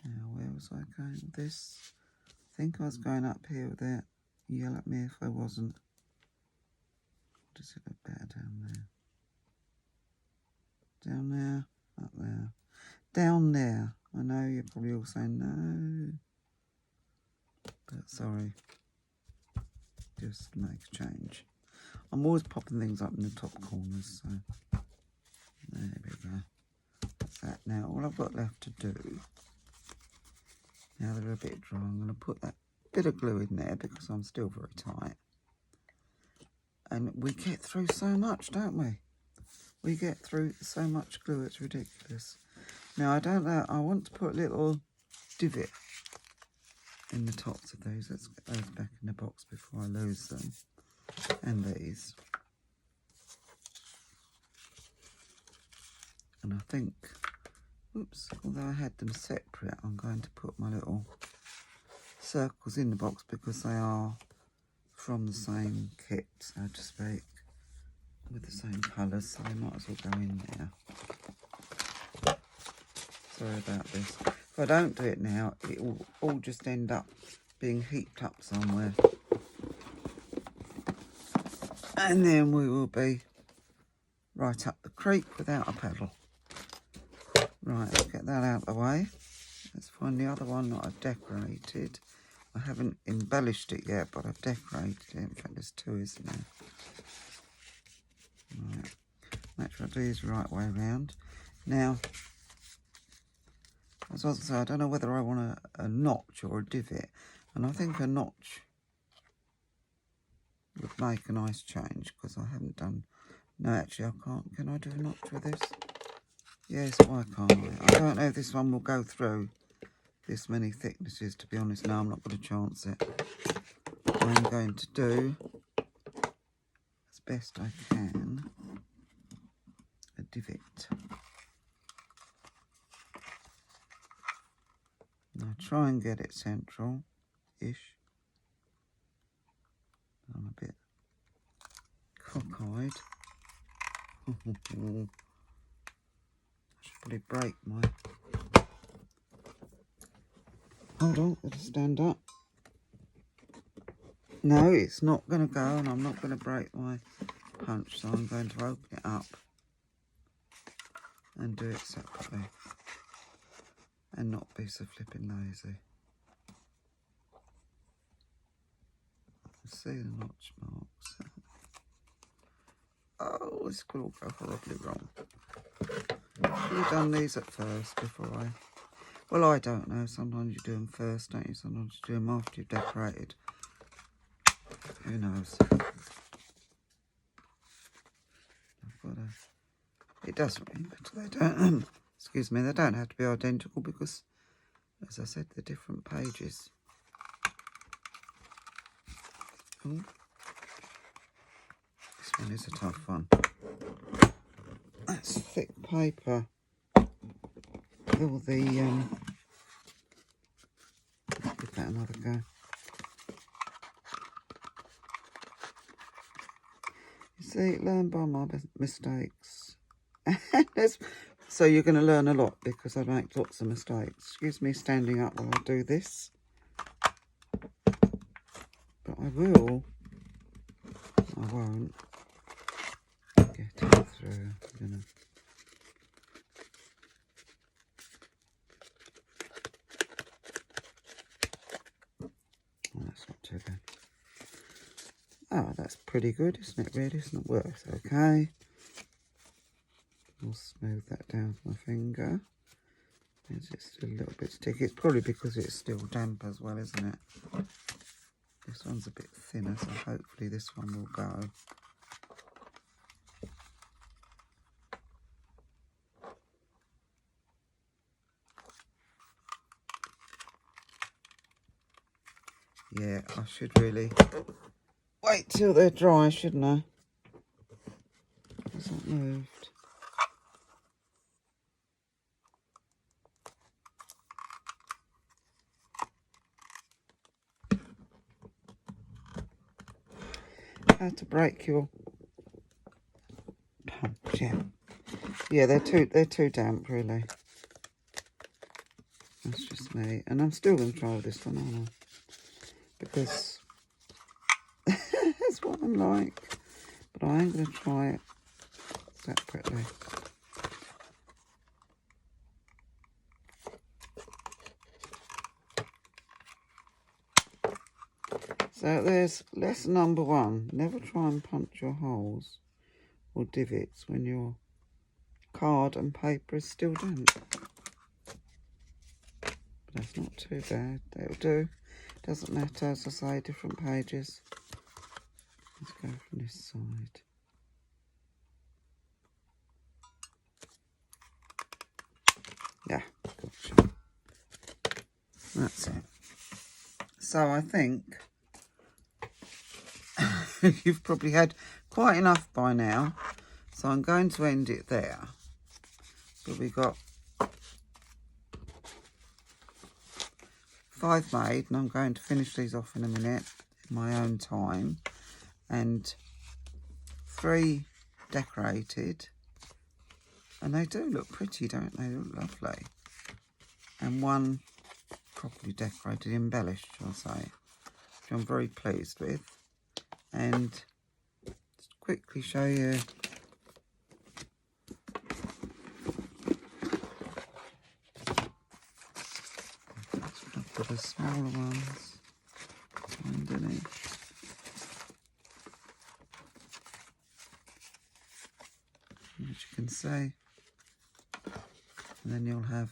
S1: Now, where was I going with this? I think I was going up here with that. Yell at me if I wasn't. does it look better down there? Down there, up there, down there. I know you're probably all saying no, but sorry, just make a change. I'm always popping things up in the top corners, so there we go. That's that. Now all I've got left to do, now they're a bit dry, I'm going to put that bit of glue in there because I'm still very tight. And we get through so much, don't we? We get through so much glue, it's ridiculous. Now I don't know, I want to put a little divot in the tops of these. Let's get those back in the box before I lose them. And these. And I think, oops, although I had them separate, I'm going to put my little circles in the box because they are from the same kit, so to speak, with the same colours, so they might as well go in there. Sorry about this. If I don't do it now, it will all just end up being heaped up somewhere. And then we will be right up the creek without a paddle. Right, let's get that out of the way. Let's find the other one that I've decorated. I haven't embellished it yet, but I've decorated it. In fact, there's two, isn't there? Right. Make sure I do these the right way around. Now, as I was saying, I don't know whether I want a notch or a divot. And I think a notch would make a nice change because I haven't done... No, actually, I can't. Can I do a notch with this? Yes, why can't I? I don't know if this one will go through this many thicknesses, to be honest. No, I'm not going to chance it. I'm going to do, as best I can, a divot. Now try and get it central-ish. I'm a bit cockeyed. I should probably break my... Hold on, it'll stand up. No, it's not going to go, and I'm not going to break my punch, so I'm going to open it up and do it separately and not be so flipping lazy. See the notch marks. Oh, this could all go horribly wrong. Should have done these at first before I... Well, I don't know. Sometimes you do them first, don't you? Sometimes you do them after you've decorated. Who knows? I've got a... It doesn't really matter. They don't... excuse me. They don't have to be identical because, as I said, they're different pages. Ooh. This one is a tough one. That's thick paper. With all the... let's give that another go. You see, learn by my mistakes. So you're going to learn a lot because I make lots of mistakes. Excuse me standing up while I do this. But I will. I won't get it through. I'm gonna... Oh, that's not too bad. Oh, that's pretty good, isn't it? Really, isn't it? Works okay. I'll smooth that down with my finger. Is it still a little bit sticky? It's probably because it's still damp as well, isn't it? This one's a bit thinner, so hopefully this one will go. Yeah, I should really wait till they're dry, shouldn't I? Has that moved? How to break your punch, yeah. Yeah, they're too damp, really. That's just me. And I'm still going to try this one, aren't I? Because that's what I'm like. but I am going to try it separately. So there's lesson number 1. Never try and punch your holes or divots when your card and paper is still damp. But that's not too bad. That'll do. Doesn't matter, as I say, different pages. Let's go from this side. Yeah, gotcha. That's it. So I think you've probably had quite enough by now. So I'm going to end it there. But we've got 5 made, and I'm going to finish these off in a minute in my own time. And 3 decorated. And they do look pretty, don't they? They look lovely. And 1 properly decorated, embellished, I'll say, which I'm very pleased with. And just quickly show you for the smaller ones underneath. As you can see, and then you'll have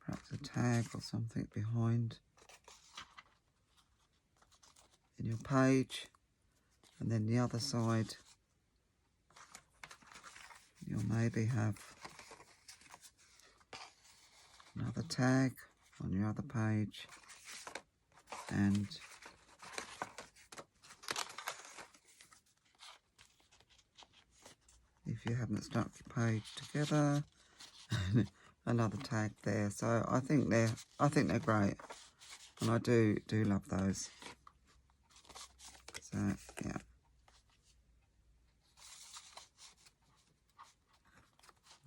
S1: perhaps a tag or something behind in your page, and then the other side you'll maybe have another tag on your other page, and if you haven't stuck your page together, another tag there. So I think they're great, and I do love those. So yeah.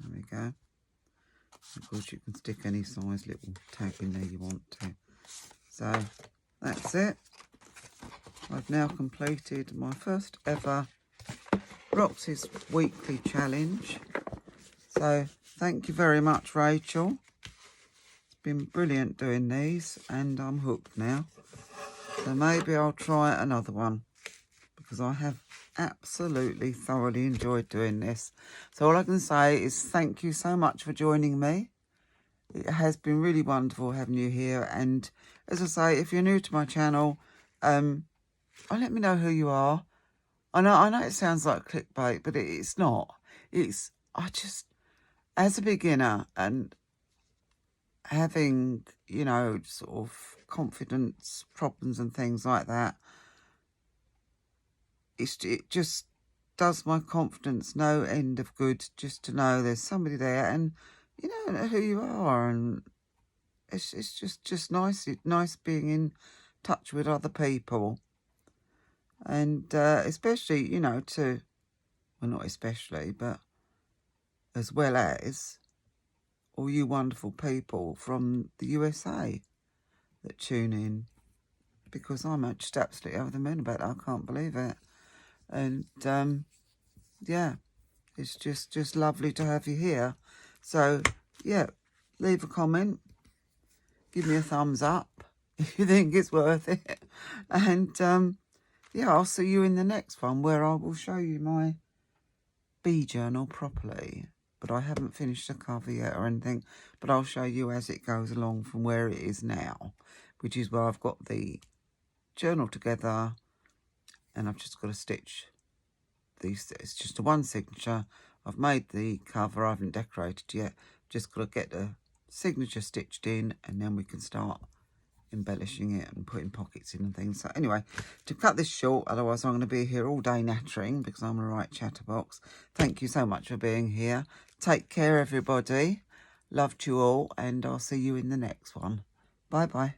S1: There we go. Of course, you can stick any size little tag in there you want to. So that's it. I've now completed my first ever Roxy's weekly challenge. So thank you very much, Rachel. It's been brilliant doing these, and I'm hooked now. So maybe I'll try another one, because I have absolutely thoroughly enjoyed doing this. So all I can say is thank you so much for joining me. It has been really wonderful having you here. And as I say, if you're new to my channel, let me know who you are. I know it sounds like clickbait, but it's not. I just, as a beginner and having, you know, sort of confidence problems and things like that, it just does my confidence no end of good just to know there's somebody there and you know who you are, and it's just nice being in touch with other people, and especially, you know, well, not especially, but as well as all you wonderful people from the USA that tune in, because I'm just absolutely over the moon about it. I can't believe it. And yeah, it's just lovely to have you here. So yeah, leave a comment, give me a thumbs up if you think it's worth it, and yeah, I'll see you in the next one, where I will show you my bee journal properly. But I haven't finished the cover yet or anything, but I'll show you as it goes along from where it is now, which is where I've got the journal together, and I've just got to stitch these. It's just a one signature. I've made the cover, I haven't decorated yet, just got to get the signature stitched in, and then we can start embellishing it and putting pockets in and things. So anyway, to cut this short, otherwise I'm going to be here all day nattering, because I'm a right chatterbox. Thank you so much for being here. Take care, everybody. Loved you all, and I'll see you in the next one. Bye bye.